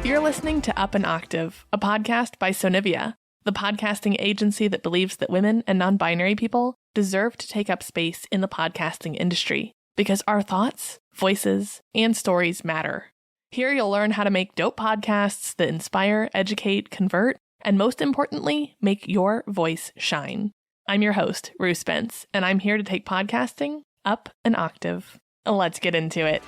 You're listening to Up an Octave, a podcast by Sonivia, the podcasting agency that believes that women and non-binary people deserve to take up space in the podcasting industry because our thoughts, voices, and stories matter. Here you'll learn how to make dope podcasts that inspire, educate, convert, and most importantly, make your voice shine. I'm your host, Rue Spence, and I'm here to take podcasting up an octave. Let's get into it.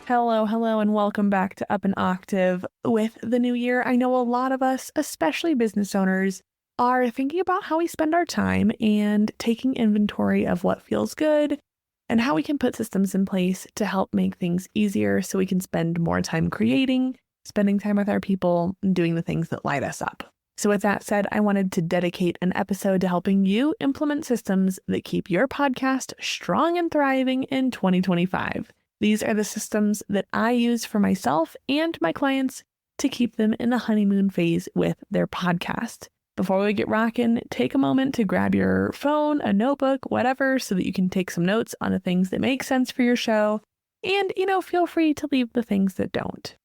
Hello, and welcome back to Up an Octave. With the new year, I know a lot of us, especially business owners, are thinking about how we spend our time and taking inventory of what feels good and how we can put systems in place to help make things easier so we can spend more time creating, spending time with our people, and doing the things that light us up. So with that said, I wanted to dedicate an episode to helping you implement systems that keep your podcast strong and thriving in 2025. These are the systems that I use for myself and my clients to keep them in the honeymoon phase with their podcast. Before we get rocking, take a moment to grab your phone, a notebook, whatever, so that you can take some notes on the things that make sense for your show. And, feel free to leave the things that don't.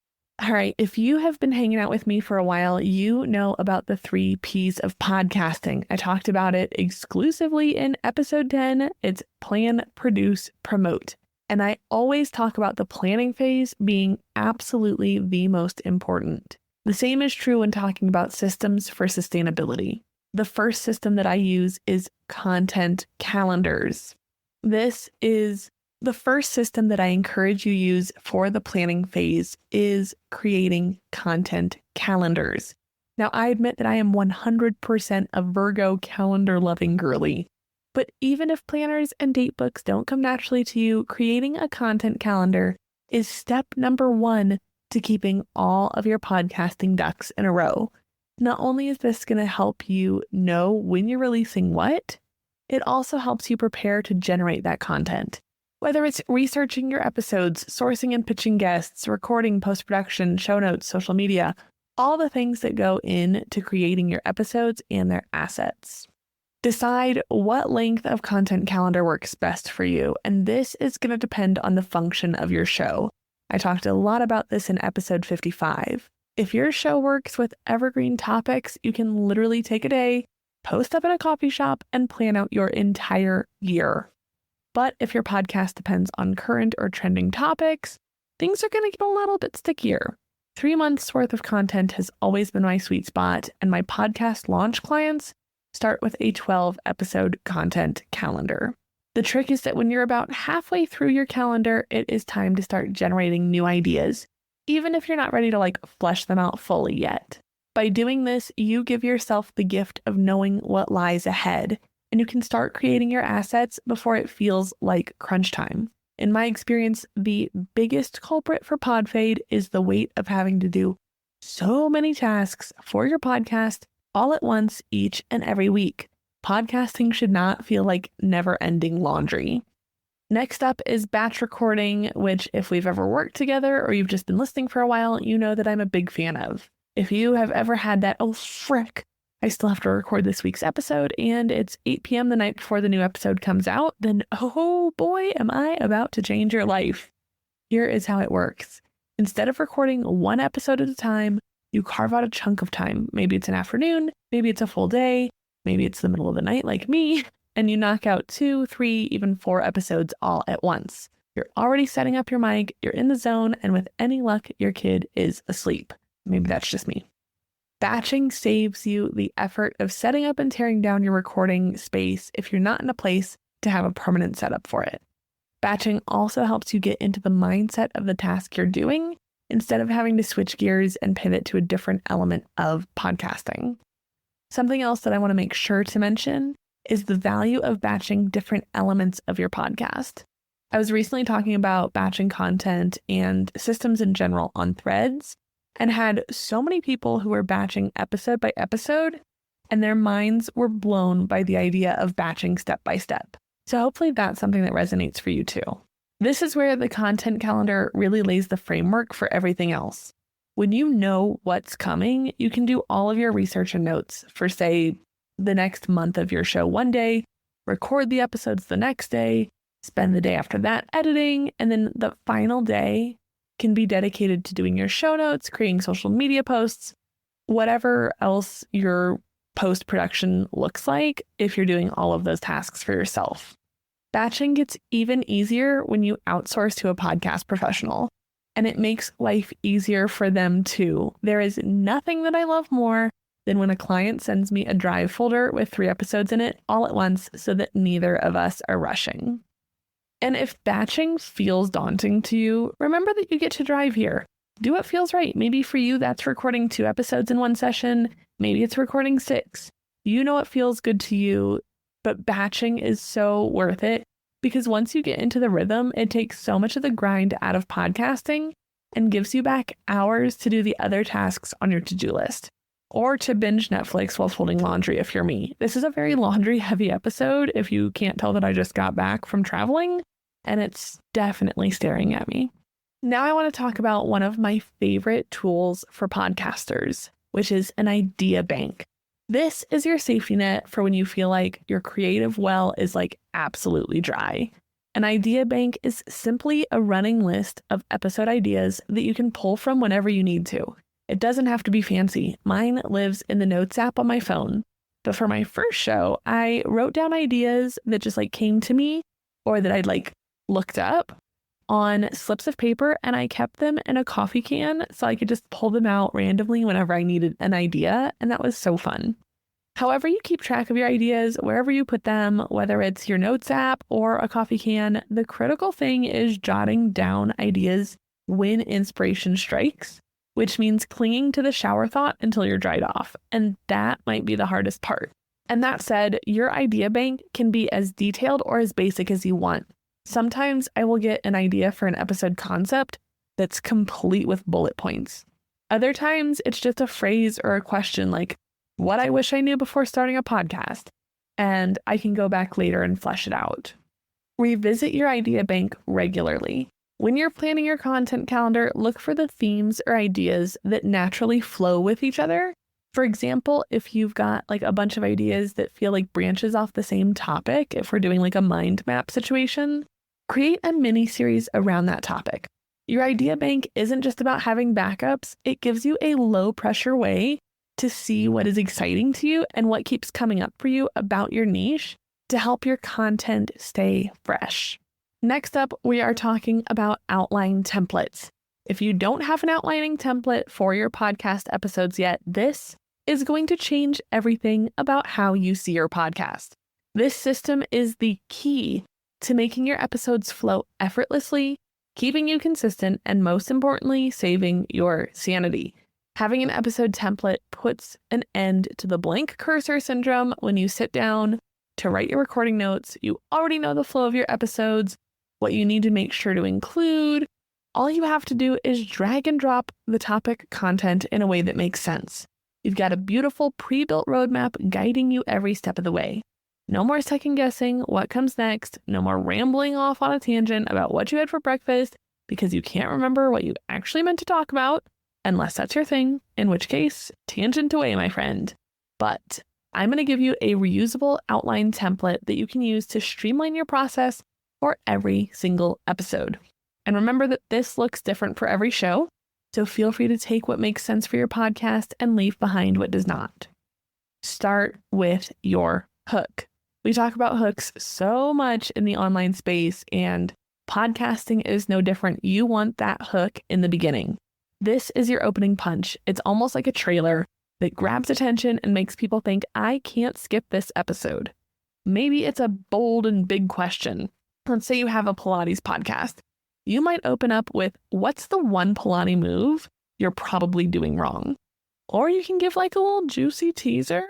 All right, if you have been hanging out with me for a while, you know about the 3 Ps of podcasting. I talked about it exclusively in episode 10. It's plan, produce, promote. And I always talk about the planning phase being absolutely the most important. The same is true when talking about systems for sustainability. The first system that I use is content calendars. This is the first system that I encourage you use for the planning phase is creating content calendars. Now, I admit that I am 100% a Virgo calendar loving girly. But even if planners and date books don't come naturally to you, creating a content calendar is step number 1 to keeping all of your podcasting ducks in a row. Not only is this going to help you know when you're releasing what, it also helps you prepare to generate that content. Whether it's researching your episodes, sourcing and pitching guests, recording, post-production, show notes, social media, all the things that go into creating your episodes and their assets. Decide what length of content calendar works best for you, and this is going to depend on the function of your show. I talked a lot about this in episode 55. If your show works with evergreen topics, you can literally take a day, post up in a coffee shop, and plan out your entire year. But if your podcast depends on current or trending topics, things are going to get a little bit stickier. 3 months worth of content has always been my sweet spot, and my podcast launch clients start with a 12-episode content calendar. The trick is that when you're about halfway through your calendar, it is time to start generating new ideas, even if you're not ready to flesh them out fully yet. By doing this, you give yourself the gift of knowing what lies ahead, and you can start creating your assets before it feels like crunch time. In my experience, the biggest culprit for pod fade is the weight of having to do so many tasks for your podcast all at once, each and every week. Podcasting should not feel like never-ending laundry. Next up is batch recording, which if we've ever worked together or you've just been listening for a while, you know that I'm a big fan of. If you have ever had that, oh frick, I still have to record this week's episode and it's 8 p.m. the night before the new episode comes out, then oh boy, am I about to change your life. Here is how it works. Instead of recording 1 episode at a time, you carve out a chunk of time. Maybe it's an afternoon, maybe it's a full day, maybe it's the middle of the night like me, and you knock out 2, 3, even 4 episodes all at once. You're already setting up your mic, you're in the zone, and with any luck, your kid is asleep. Maybe that's just me. Batching saves you the effort of setting up and tearing down your recording space if you're not in a place to have a permanent setup for it. Batching also helps you get into the mindset of the task you're doing, instead of having to switch gears and pivot to a different element of podcasting. Something else that I want to make sure to mention is the value of batching different elements of your podcast. I was recently talking about batching content and systems in general on Threads, and had so many people who were batching episode by episode, and their minds were blown by the idea of batching step by step. So hopefully that's something that resonates for you too. This is where the content calendar really lays the framework for everything else. When you know what's coming, you can do all of your research and notes for, say, the next month of your show one day, record the episodes the next day, spend the day after that editing, and then the final day can be dedicated to doing your show notes, creating social media posts, whatever else your post-production looks like if you're doing all of those tasks for yourself. Batching gets even easier when you outsource to a podcast professional, and it makes life easier for them too. There is nothing that I love more than when a client sends me a drive folder with 3 episodes in it all at once so that neither of us are rushing. And if batching feels daunting to you, remember that you get to drive here. Do what feels right. Maybe for you, that's recording 2 episodes in one session. Maybe it's recording 6. You know what feels good to you, but batching is so worth it because once you get into the rhythm, it takes so much of the grind out of podcasting and gives you back hours to do the other tasks on your to-do list or to binge Netflix while folding laundry if you're me. This is a very laundry-heavy episode if you can't tell that I just got back from traveling, and it's definitely staring at me. Now I want to talk about one of my favorite tools for podcasters, which is an idea bank. This is your safety net for when you feel like your creative well is like absolutely dry. An idea bank is simply a running list of episode ideas that you can pull from whenever you need to. It doesn't have to be fancy. Mine lives in the Notes app on my phone. But for my first show, I wrote down ideas that just came to me or that I'd looked up on slips of paper, and I kept them in a coffee can so I could just pull them out randomly whenever I needed an idea, and that was so fun. However you keep track of your ideas, wherever you put them, whether it's your Notes app or a coffee can, the critical thing is jotting down ideas when inspiration strikes, which means clinging to the shower thought until you're dried off, and that might be the hardest part. And that said, your idea bank can be as detailed or as basic as you want. Sometimes I will get an idea for an episode concept that's complete with bullet points. Other times it's just a phrase or a question like, what I wish I knew before starting a podcast, and I can go back later and flesh it out. Revisit your idea bank regularly. When you're planning your content calendar, look for the themes or ideas that naturally flow with each other. For example, if you've got a bunch of ideas that feel like branches off the same topic, if we're doing a mind map situation, create a mini series around that topic. Your idea bank isn't just about having backups. It gives you a low pressure way to see what is exciting to you and what keeps coming up for you about your niche to help your content stay fresh. Next up, we are talking about outline templates. If you don't have an outlining template for your podcast episodes yet, this is going to change everything about how you see your podcast. This system is the key to making your episodes flow effortlessly, keeping you consistent, and most importantly, saving your sanity. Having an episode template puts an end to the blank cursor syndrome when you sit down to write your recording notes. You already know the flow of your episodes, what you need to make sure to include. All you have to do is drag and drop the topic content in a way that makes sense. You've got a beautiful pre-built roadmap guiding you every step of the way. No more second guessing what comes next. No more rambling off on a tangent about what you had for breakfast because you can't remember what you actually meant to talk about, unless that's your thing, in which case, tangent away, my friend. But I'm going to give you a reusable outline template that you can use to streamline your process for every single episode. And remember that this looks different for every show, so feel free to take what makes sense for your podcast and leave behind what does not. Start with your hook. We talk about hooks so much in the online space, and podcasting is no different. You want that hook in the beginning. This is your opening punch. It's almost like a trailer that grabs attention and makes people think, I can't skip this episode. Maybe it's a bold and big question. Let's say you have a Pilates podcast. You might open up with, what's the one Pilates move you're probably doing wrong? Or you can give a little juicy teaser.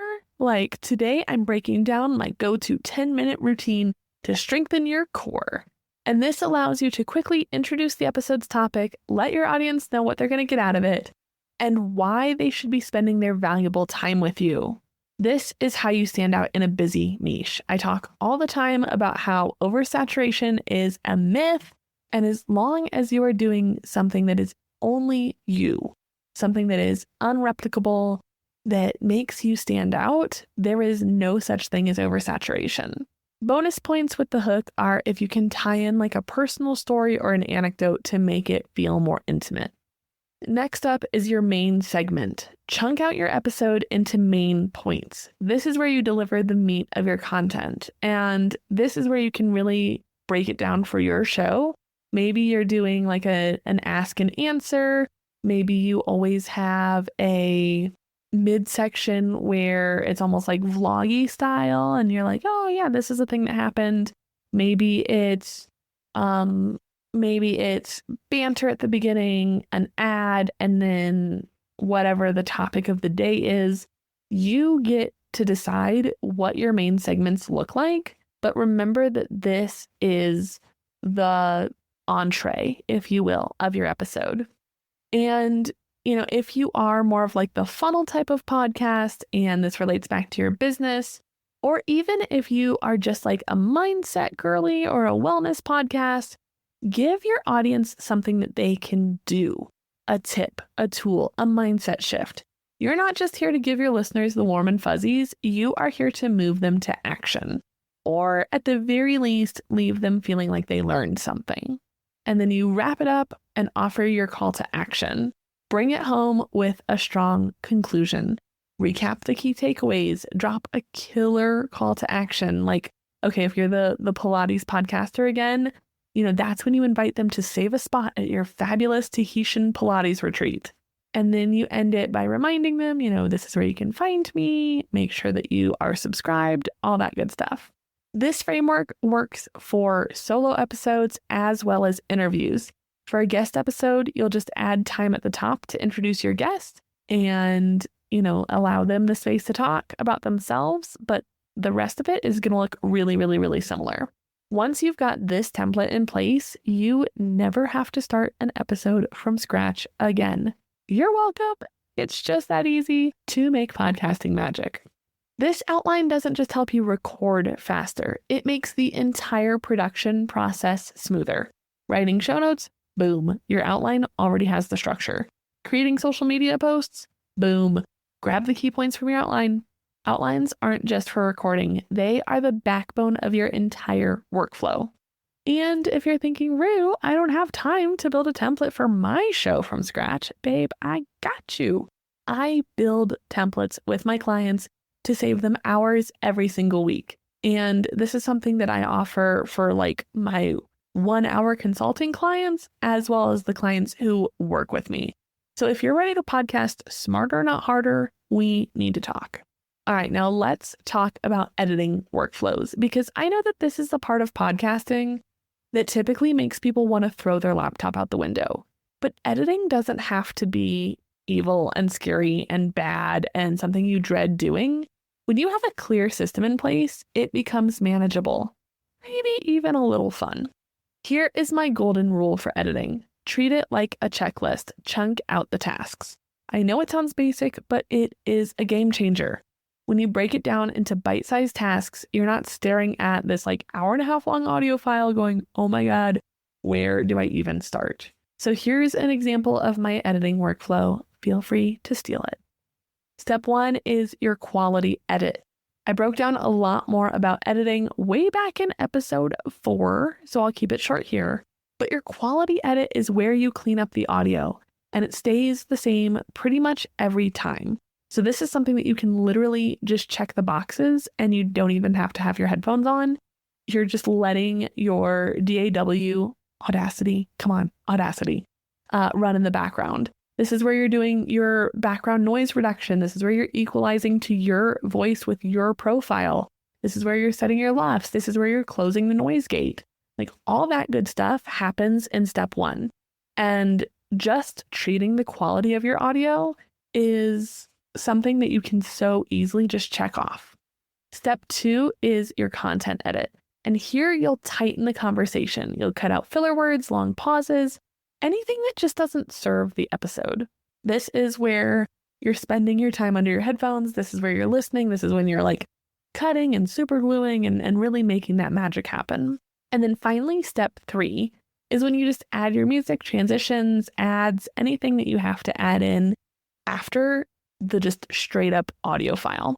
Today I'm breaking down my go-to 10-minute routine to strengthen your core. And this allows you to quickly introduce the episode's topic, let your audience know what they're going to get out of it, and why they should be spending their valuable time with you. This is how you stand out in a busy niche. I talk all the time about how oversaturation is a myth, and as long as you are doing something that is only you, something that is unreplicable, that makes you stand out, there is no such thing as oversaturation. Bonus points with the hook are if you can tie in like a personal story or an anecdote to make it feel more intimate. Next up is your main segment. Chunk out your episode into main points. This is where you deliver the meat of your content. And this is where you can really break it down for your show. Maybe you're doing like an ask and answer. Maybe you always have a midsection where it's almost like vloggy style and you're like, oh yeah, this is a thing that happened. Maybe it's banter at the beginning, an ad, and then whatever the topic of the day is. You get to decide what your main segments look like, but remember that this is the entree, if you will, of your episode. And, if you are more of like the funnel type of podcast, and this relates back to your business, or even if you are just like a mindset girly or a wellness podcast, give your audience something that they can do, a tip, a tool, a mindset shift. You're not just here to give your listeners the warm and fuzzies, you are here to move them to action, or at the very least, leave them feeling like they learned something. And then you wrap it up and offer your call to action. Bring it home with a strong conclusion. Recap the key takeaways, drop a killer call to action. Like, okay, if you're the Pilates podcaster again, that's when you invite them to save a spot at your fabulous Tahitian Pilates retreat. And then you end it by reminding them, this is where you can find me, make sure that you are subscribed, all that good stuff. This framework works for solo episodes as well as interviews. For a guest episode, you'll just add time at the top to introduce your guest and, allow them the space to talk about themselves, but the rest of it is going to look really, really, really similar. Once you've got this template in place, you never have to start an episode from scratch again. You're welcome. It's just that easy to make podcasting magic. This outline doesn't just help you record faster. It makes the entire production process smoother. Writing show notes, boom, your outline already has the structure. Creating social media posts, boom, grab the key points from your outline. Outlines aren't just for recording. They are the backbone of your entire workflow. And if you're thinking, Rue, I don't have time to build a template for my show from scratch, babe, I got you. I build templates with my clients to save them hours every single week. And this is something that I offer for like my 1 hour consulting clients, as well as the clients who work with me. So if you're ready to podcast smarter, not harder, we need to talk. All right, now let's talk about editing workflows, because I know that this is the part of podcasting that typically makes people want to throw their laptop out the window. But editing doesn't have to be evil and scary and bad and something you dread doing. When you have a clear system in place, it becomes manageable, maybe even a little fun. Here is my golden rule for editing. Treat it like a checklist. Chunk out the tasks. I know it sounds basic, but it is a game changer. When you break it down into bite-sized tasks, you're not staring at this like 1.5 hour long audio file going, oh my God, where do I even start? So here's an example of my editing workflow. Feel free to steal it. Step 1 is your quality edit. I broke down a lot more about editing way back in episode 4, so I'll keep it short here. But your quality edit is where you clean up the audio, and it stays the same pretty much every time. So this is something that you can literally just check the boxes and you don't even have to have your headphones on. You're just letting your DAW, Audacity, run in the background. This is where you're doing your background noise reduction. This is where you're equalizing to your voice with your profile. This is where you're setting your LUFS. This is where you're closing the noise gate. Like all that good stuff happens in step 1. And just treating the quality of your audio is something that you can so easily just check off. Step 2 is your content edit. And here you'll tighten the conversation. You'll cut out filler words, long pauses, anything that just doesn't serve the episode. This is where you're spending your time under your headphones. This is where you're listening. This is when you're like cutting and super gluing and really making that magic happen. And then finally, step 3 is when you just add your music, transitions, ads, anything that you have to add in after the just straight up audio file.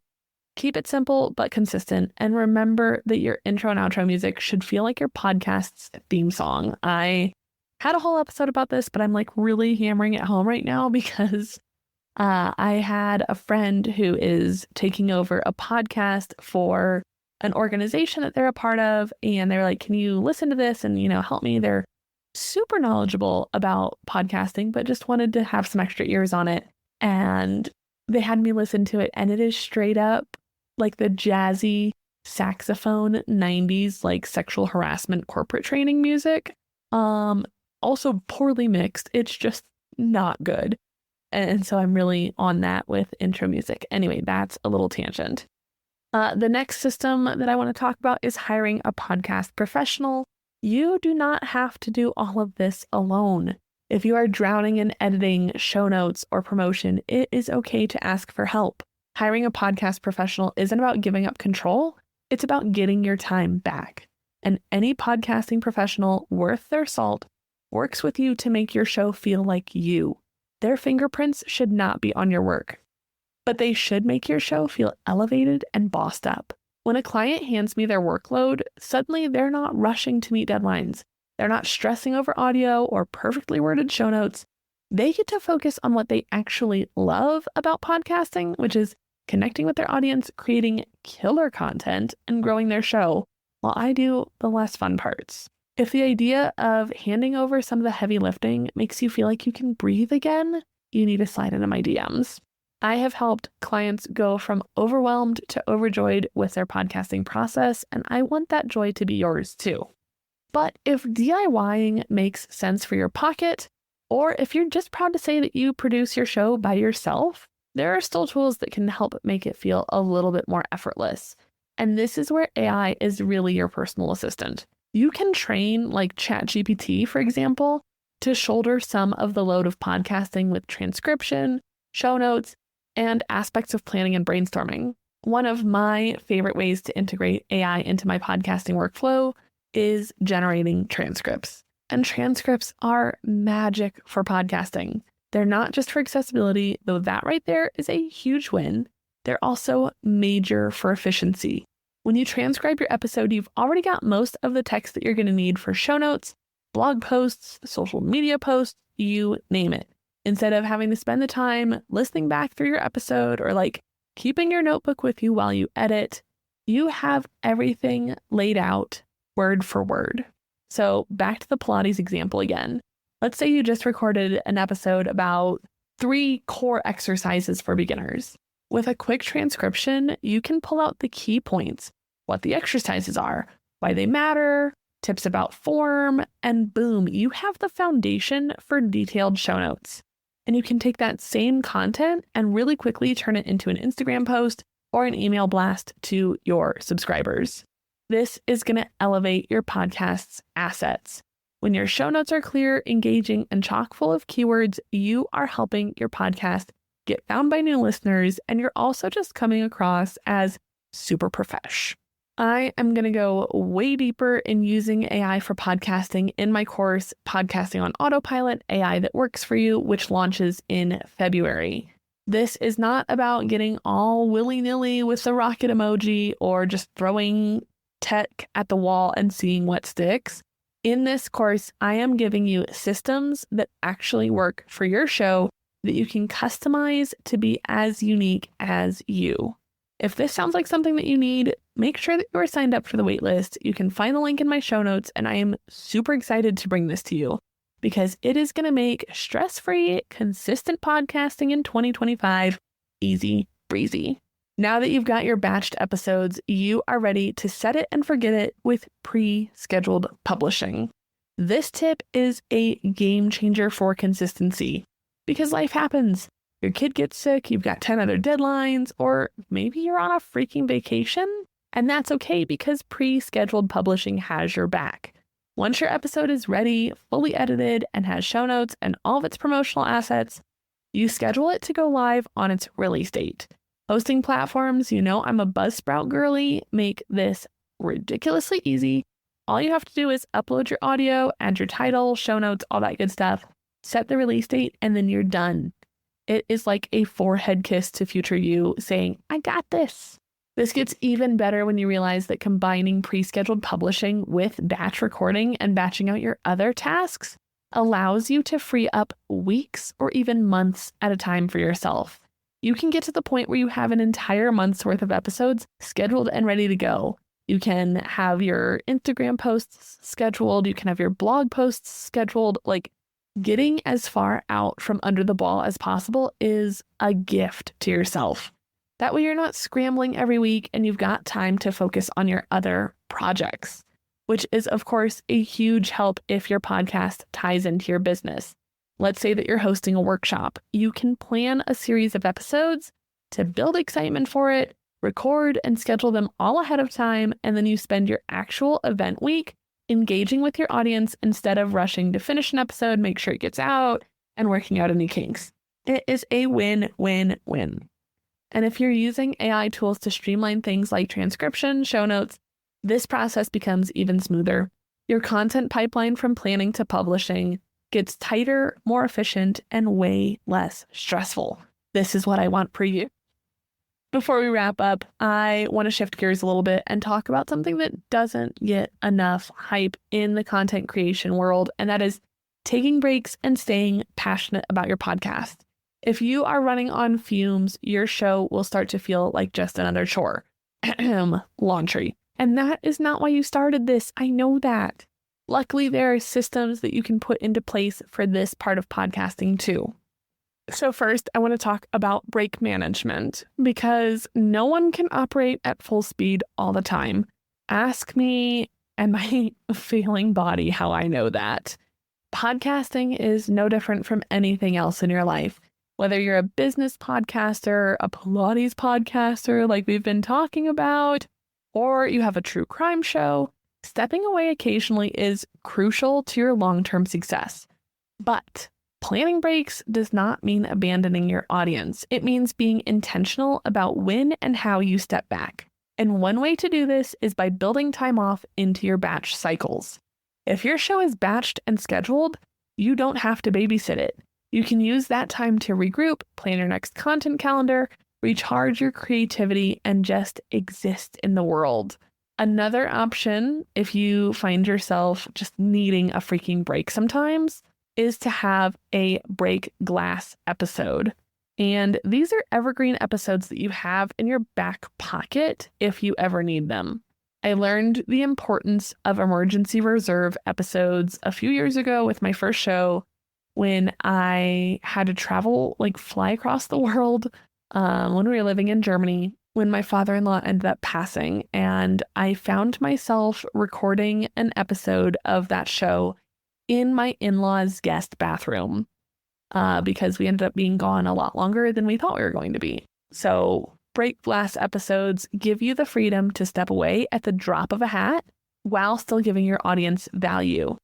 Keep it simple but consistent, and remember that your intro and outro music should feel like your podcast's theme song. I had a whole episode about this, but I'm like really hammering it home right now because I had a friend who is taking over a podcast for an organization that they're a part of, and they're like, can you listen to this and, help me? They're super knowledgeable about podcasting, but just wanted to have some extra ears on it. And they had me listen to it, and it is straight up like the jazzy saxophone 90s, like sexual harassment corporate training music. Also poorly mixed. It's just not good. And so I'm really on that with intro music. Anyway, that's a little tangent. The next system that I want to talk about is hiring a podcast professional. You do not have to do all of this alone. If you are drowning in editing, show notes, or promotion, it is okay to ask for help. Hiring a podcast professional isn't about giving up control. It's about getting your time back. And any podcasting professional worth their salt works with you to make your show feel like you. Their fingerprints should not be on your work, but they should make your show feel elevated and bossed up. When a client hands me their workload, suddenly they're not rushing to meet deadlines. They're not stressing over audio or perfectly worded show notes. They get to focus on what they actually love about podcasting, which is connecting with their audience, creating killer content, and growing their show, while I do the less fun parts. If the idea of handing over some of the heavy lifting makes you feel like you can breathe again, you need to slide into my DMs. I have helped clients go from overwhelmed to overjoyed with their podcasting process, and I want that joy to be yours too. But if DIYing makes sense for your pocket, or if you're just proud to say that you produce your show by yourself, there are still tools that can help make it feel a little bit more effortless. And this is where AI is really your personal assistant. You can train like ChatGPT, for example, to shoulder some of the load of podcasting with transcription, show notes, and aspects of planning and brainstorming. One of my favorite ways to integrate AI into my podcasting workflow is generating transcripts. And transcripts are magic for podcasting. They're not just for accessibility, though that right there is a huge win. They're also major for efficiency. When you transcribe your episode, you've already got most of the text that you're going to need for show notes, blog posts, social media posts, you name it. Instead of having to spend the time listening back through your episode or like keeping your notebook with you while you edit, you have everything laid out word for word. So back to the Pilates example again. Let's say you just recorded an episode about 3 core exercises for beginners. With a quick transcription, you can pull out the key points, what the exercises are, why they matter, tips about form, and boom, you have the foundation for detailed show notes. And you can take that same content and really quickly turn it into an Instagram post or an email blast to your subscribers. This is going to elevate your podcast's assets. When your show notes are clear, engaging, and chock full of keywords, you are helping your podcast get found by new listeners, and you're also just coming across as super profesh. I am going to go way deeper in using AI for podcasting in my course, Podcasting on Autopilot, AI that Works for You, which launches in February. This is not about getting all willy-nilly with the rocket emoji or just throwing tech at the wall and seeing what sticks. In this course, I am giving you systems that actually work for your show that you can customize to be as unique as you. If this sounds like something that you need, make sure that you are signed up for the waitlist. You can find the link in my show notes, and I am super excited to bring this to you because it is going to make stress-free, consistent podcasting in 2025 easy breezy. Now that you've got your batched episodes, you are ready to set it and forget it with pre-scheduled publishing. This tip is a game changer for consistency because life happens. Your kid gets sick, you've got 10 other deadlines, or maybe you're on a freaking vacation, and that's okay because pre-scheduled publishing has your back. Once your episode is ready, fully edited, and has show notes and all of its promotional assets, you schedule it to go live on its release date. Hosting platforms, I'm a Buzzsprout girly, make this ridiculously easy. All you have to do is upload your audio, add your title, show notes, all that good stuff, set the release date, and then you're done. It is like a forehead kiss to future you saying, I got this. This gets even better when you realize that combining pre-scheduled publishing with batch recording and batching out your other tasks allows you to free up weeks or even months at a time for yourself. You can get to the point where you have an entire month's worth of episodes scheduled and ready to go. You can have your Instagram posts scheduled. You can have your blog posts scheduled. Like, getting as far out from under the ball as possible is a gift to yourself. That way you're not scrambling every week and you've got time to focus on your other projects, which is, of course, a huge help if your podcast ties into your business. Let's say that you're hosting a workshop. You can plan a series of episodes to build excitement for it, record and schedule them all ahead of time, and then you spend your actual event week engaging with your audience instead of rushing to finish an episode, make sure it gets out, and working out any kinks. It is a win-win-win. And if you're using AI tools to streamline things like transcription, show notes, this process becomes even smoother. Your content pipeline from planning to publishing gets tighter, more efficient, and way less stressful. This is what I want for you. Before we wrap up, I want to shift gears a little bit and talk about something that doesn't get enough hype in the content creation world, and that is taking breaks and staying passionate about your podcast. If you are running on fumes, your show will start to feel like just another chore. Laundry. And that is not why you started this. I know that. Luckily, there are systems that you can put into place for this part of podcasting too. So first, I want to talk about break management because no one can operate at full speed all the time. Ask me and my failing body how I know that. Podcasting is no different from anything else in your life. Whether you're a business podcaster, a Pilates podcaster like we've been talking about, or you have a true crime show, stepping away occasionally is crucial to your long-term success. But planning breaks does not mean abandoning your audience. It means being intentional about when and how you step back. And one way to do this is by building time off into your batch cycles. If your show is batched and scheduled, you don't have to babysit it. You can use that time to regroup, plan your next content calendar, recharge your creativity, and just exist in the world. Another option, if you find yourself just needing a freaking break sometimes, is to have a break glass episode. And these are evergreen episodes that you have in your back pocket if you ever need them. I learned the importance of emergency reserve episodes a few years ago with my first show when I had to travel, fly across the world when we were living in Germany, when my father-in-law ended up passing. And I found myself recording an episode of that show in my in-laws' guest bathroom because we ended up being gone a lot longer than we thought we were going to be. So break glass episodes give you the freedom to step away at the drop of a hat while still giving your audience value.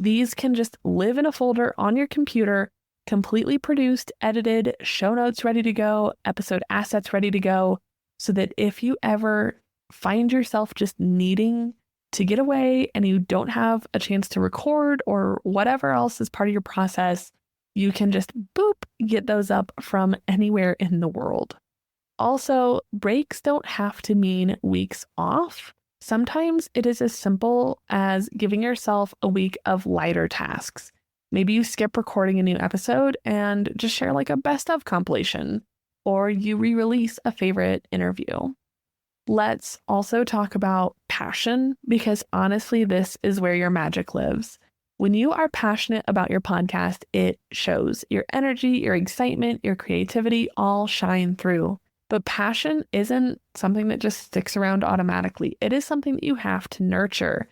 These can just live in a folder on your computer, completely produced, edited, show notes ready to go, episode assets ready to go, so that if you ever find yourself just needing to get away and you don't have a chance to record or whatever else is part of your process, you can just get those up from anywhere in the world. Also, breaks don't have to mean weeks off. Sometimes it is as simple as giving yourself a week of lighter tasks. Maybe you skip recording a new episode and just share a best of compilation, or you re-release a favorite interview. Let's also talk about passion, because honestly, this is where your magic lives. When you are passionate about your podcast, it shows. Your energy, your excitement, your creativity all shine through. But passion isn't something that just sticks around automatically. It is something that you have to nurture.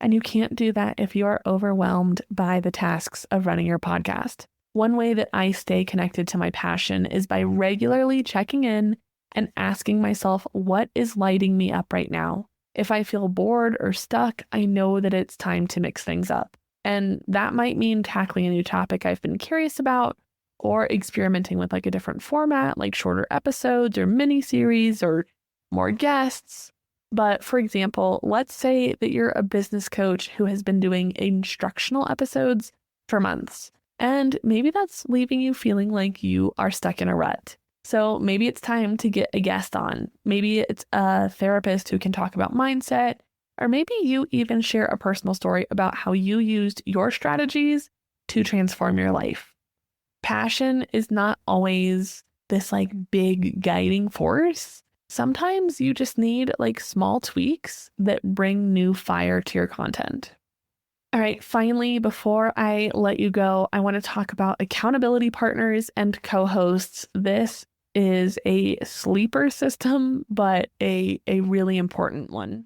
And you can't do that if you are overwhelmed by the tasks of running your podcast. One way that I stay connected to my passion is by regularly checking in and asking myself, what is lighting me up right now? If I feel bored or stuck, I know that it's time to mix things up. And that might mean tackling a new topic I've been curious about, or experimenting with a different format, like shorter episodes or mini series or more guests. But for example, let's say that you're a business coach who has been doing instructional episodes for months, and maybe that's leaving you feeling like you are stuck in a rut. So maybe it's time to get a guest on. Maybe it's a therapist who can talk about mindset, or maybe you even share a personal story about how you used your strategies to transform your life. Passion is not always this like big guiding force. Sometimes you just need like small tweaks that bring new fire to your content. All right, finally, before I let you go, I want to talk about accountability partners and co-hosts. This is a sleeper system, but a really important one.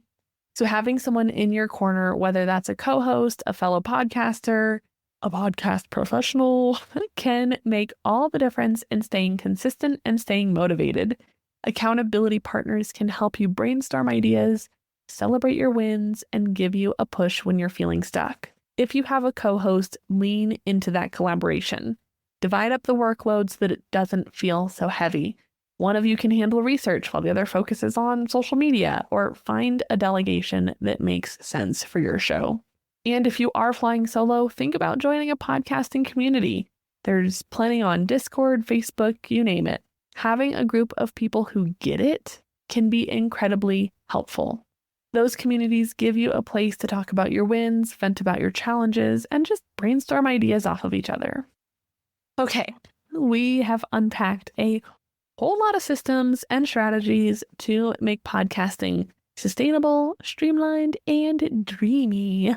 So having someone in your corner, whether that's a co-host, a fellow podcaster, a podcast professional, can make all the difference in staying consistent and staying motivated. Accountability partners can help you brainstorm ideas, celebrate your wins, and give you a push when you're feeling stuck. If you have a co-host, lean into that collaboration. Divide up the workload so that it doesn't feel so heavy. One of you can handle research while the other focuses on social media, or find a delegation that makes sense for your show. And if you are flying solo, think about joining a podcasting community. There's plenty on Discord, Facebook, you name it. Having a group of people who get it can be incredibly helpful. Those communities give you a place to talk about your wins, vent about your challenges, and just brainstorm ideas off of each other. Okay, we have unpacked a whole lot of systems and strategies to make podcasting sustainable, streamlined, and dreamy.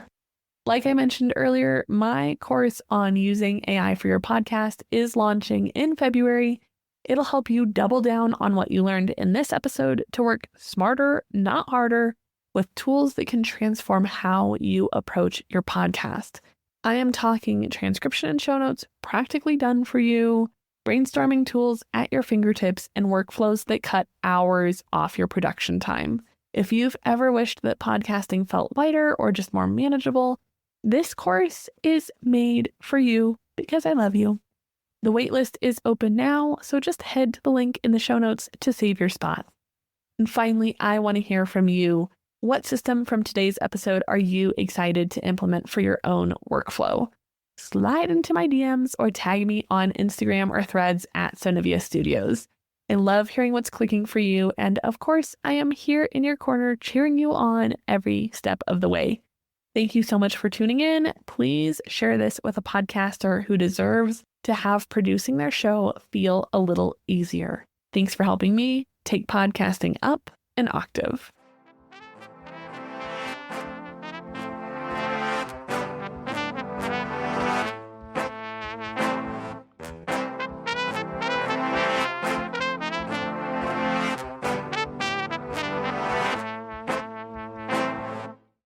Like I mentioned earlier, my course on using AI for your podcast is launching in February. It'll help you double down on what you learned in this episode to work smarter, not harder, with tools that can transform how you approach your podcast. I am talking transcription and show notes practically done for you, brainstorming tools at your fingertips, and workflows that cut hours off your production time. If you've ever wished that podcasting felt lighter or just more manageable, this course is made for you because I love you. The waitlist is open now, so just head to the link in the show notes to save your spot. And finally, I want to hear from you. What system from today's episode are you excited to implement for your own workflow? Slide into my DMs or tag me on Instagram or Threads at Sonivia Studios. I love hearing what's clicking for you, and of course, I am here in your corner cheering you on every step of the way. Thank you so much for tuning in. Please share this with a podcaster who deserves to have producing their show feel a little easier. Thanks for helping me take podcasting up an octave.